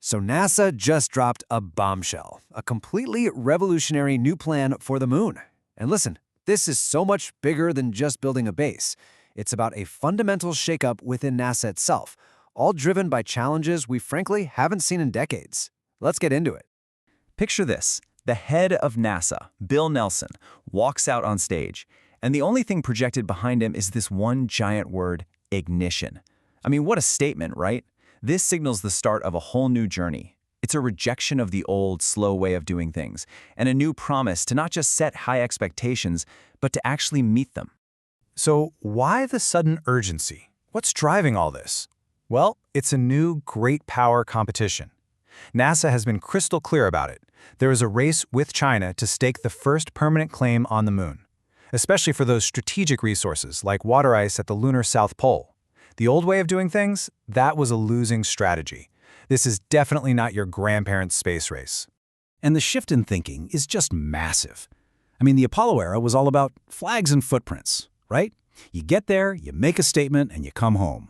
So NASA just dropped a bombshell, a completely revolutionary new plan for the moon. And listen, this is so much bigger than just building a base. It's about a fundamental shakeup within NASA itself, all driven by challenges we frankly haven't seen in decades. Let's get into it. Picture this. The head of NASA, Bill Nelson, walks out on stage, and the only thing projected behind him is this one giant word, ignition. I mean, what a statement, right? This signals the start of a whole new journey. It's a rejection of the old, slow way of doing things, and a new promise to not just set high expectations, but to actually meet them. So why the sudden urgency? What's driving all this? Well, it's a new great power competition. NASA has been crystal clear about it. There is a race with China to stake the first permanent claim on the moon, especially for those strategic resources like water ice at the lunar South Pole. The old way of doing things, that was a losing strategy. This is definitely not your grandparents' space race. And the shift in thinking is just massive. I mean, the Apollo era was all about flags and footprints, right? You get there, you make a statement, and you come home.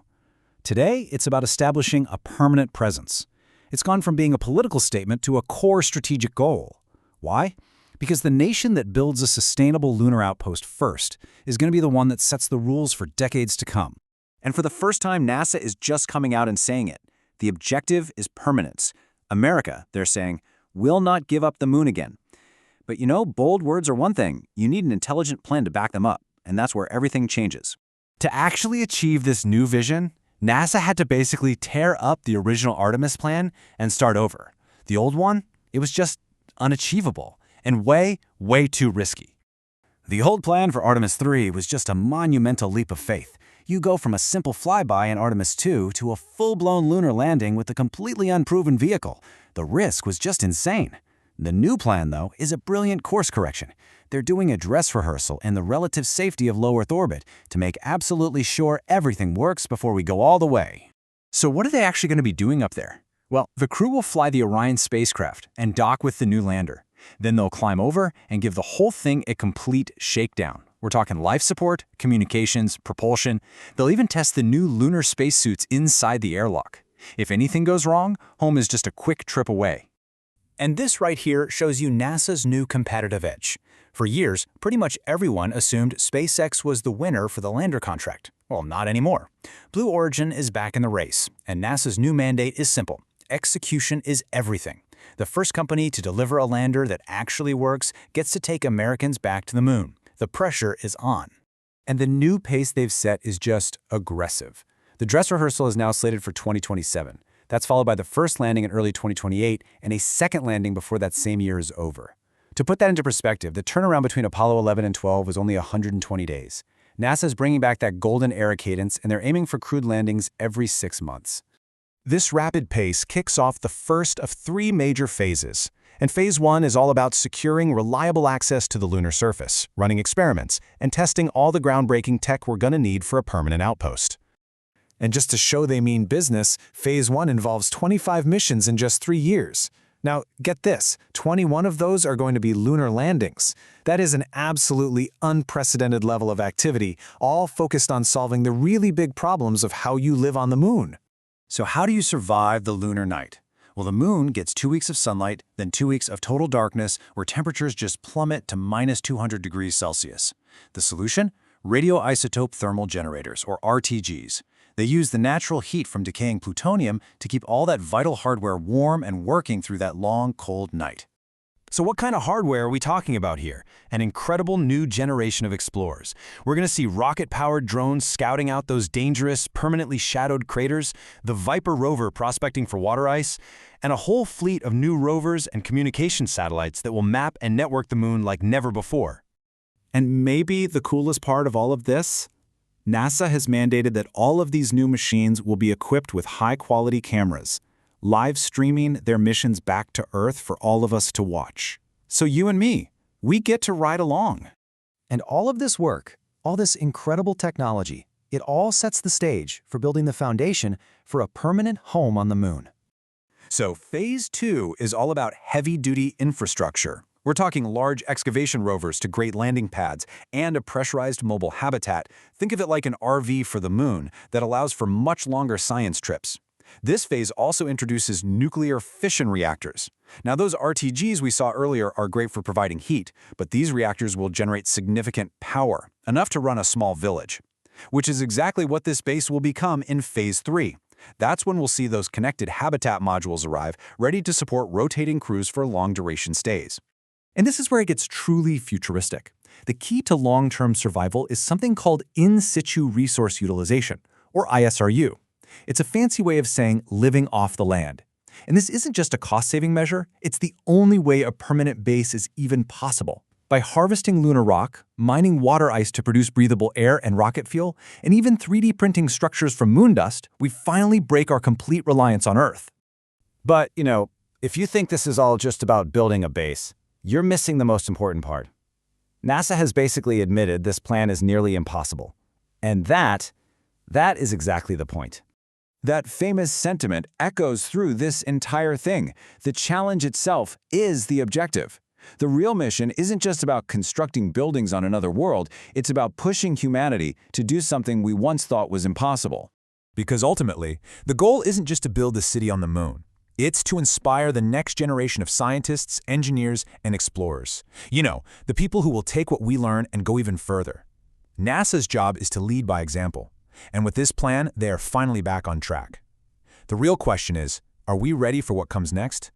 Today, it's about establishing a permanent presence. It's gone from being a political statement to a core strategic goal. Why? Because the nation that builds a sustainable lunar outpost first is going to be the one that sets the rules for decades to come. And for the first time, NASA is just coming out and saying it. The objective is permanence. America, they're saying, will not give up the moon again. But you know, bold words are one thing. You need an intelligent plan to back them up, and that's where everything changes. To actually achieve this new vision, NASA had to basically tear up the original Artemis plan and start over. The old one, it was just unachievable and way, way too risky. The old plan for Artemis 3 was just a monumental leap of faith. You go from a simple flyby in Artemis 2 to a full-blown lunar landing with a completely unproven vehicle. The risk was just insane. The new plan, though, is a brilliant course correction. They're doing a dress rehearsal in the relative safety of low Earth orbit to make absolutely sure everything works before we go all the way. So what are they actually going to be doing up there? Well, the crew will fly the Orion spacecraft and dock with the new lander. Then they'll climb over and give the whole thing a complete shakedown. We're talking life support, communications, propulsion. They'll even test the new lunar spacesuits inside the airlock. If anything goes wrong, home is just a quick trip away. And this right here shows you NASA's new competitive edge. For years, pretty much everyone assumed SpaceX was the winner for the lander contract. Well, not anymore. Blue Origin is back in the race, and NASA's new mandate is simple. Execution is everything. The first company to deliver a lander that actually works gets to take Americans back to the moon. The pressure is on. And the new pace they've set is just aggressive. The dress rehearsal is now slated for 2027. That's followed by the first landing in early 2028 and a second landing before that same year is over. To put that into perspective, the turnaround between Apollo 11 and 12 was only 120 days. NASA is bringing back that golden era cadence, and they're aiming for crewed landings every 6 months. This rapid pace kicks off the first of 3 major phases. And Phase 1 is all about securing reliable access to the lunar surface, running experiments, and testing all the groundbreaking tech we're going to need for a permanent outpost. And just to show they mean business, Phase 1 involves 25 missions in just 3 years. Now, get this, 21 of those are going to be lunar landings. That is an absolutely unprecedented level of activity, all focused on solving the really big problems of how you live on the moon. So how do you survive the lunar night? Well, the moon gets 2 weeks of sunlight, then 2 weeks of total darkness where temperatures just plummet to minus 200 degrees Celsius. The solution? Radioisotope thermal generators, or RTGs. They use the natural heat from decaying plutonium to keep all that vital hardware warm and working through that long, cold night. So what kind of hardware are we talking about here? An incredible new generation of explorers. We're going to see rocket-powered drones scouting out those dangerous, permanently shadowed craters, the Viper rover prospecting for water ice, and a whole fleet of new rovers and communication satellites that will map and network the moon like never before. And maybe the coolest part of all of this? NASA has mandated that all of these new machines will be equipped with high-quality cameras, live streaming their missions back to Earth for all of us to watch. So you and me, we get to ride along. And all of this work, all this incredible technology, it all sets the stage for building the foundation for a permanent home on the moon. So Phase 2 is all about heavy-duty infrastructure. We're talking large excavation rovers to great landing pads and a pressurized mobile habitat. Think of it like an RV for the moon that allows for much longer science trips. This phase also introduces nuclear fission reactors. Now, those RTGs we saw earlier are great for providing heat, but these reactors will generate significant power, enough to run a small village, which is exactly what this base will become in Phase 3. That's when we'll see those connected habitat modules arrive, ready to support rotating crews for long-duration stays. And this is where it gets truly futuristic. The key to long-term survival is something called in situ resource utilization, or ISRU. It's a fancy way of saying living off the land. And this isn't just a cost-saving measure, it's the only way a permanent base is even possible. By harvesting lunar rock, mining water ice to produce breathable air and rocket fuel, and even 3D printing structures from moon dust, we finally break our complete reliance on Earth. But, if you think this is all just about building a base, you're missing the most important part. NASA has basically admitted this plan is nearly impossible. And that is exactly the point. That famous sentiment echoes through this entire thing. The challenge itself is the objective. The real mission isn't just about constructing buildings on another world, it's about pushing humanity to do something we once thought was impossible. Because ultimately, the goal isn't just to build a city on the moon. It's to inspire the next generation of scientists, engineers, and explorers. The people who will take what we learn and go even further. NASA's job is to lead by example. And with this plan, they are finally back on track. The real question is, are we ready for what comes next?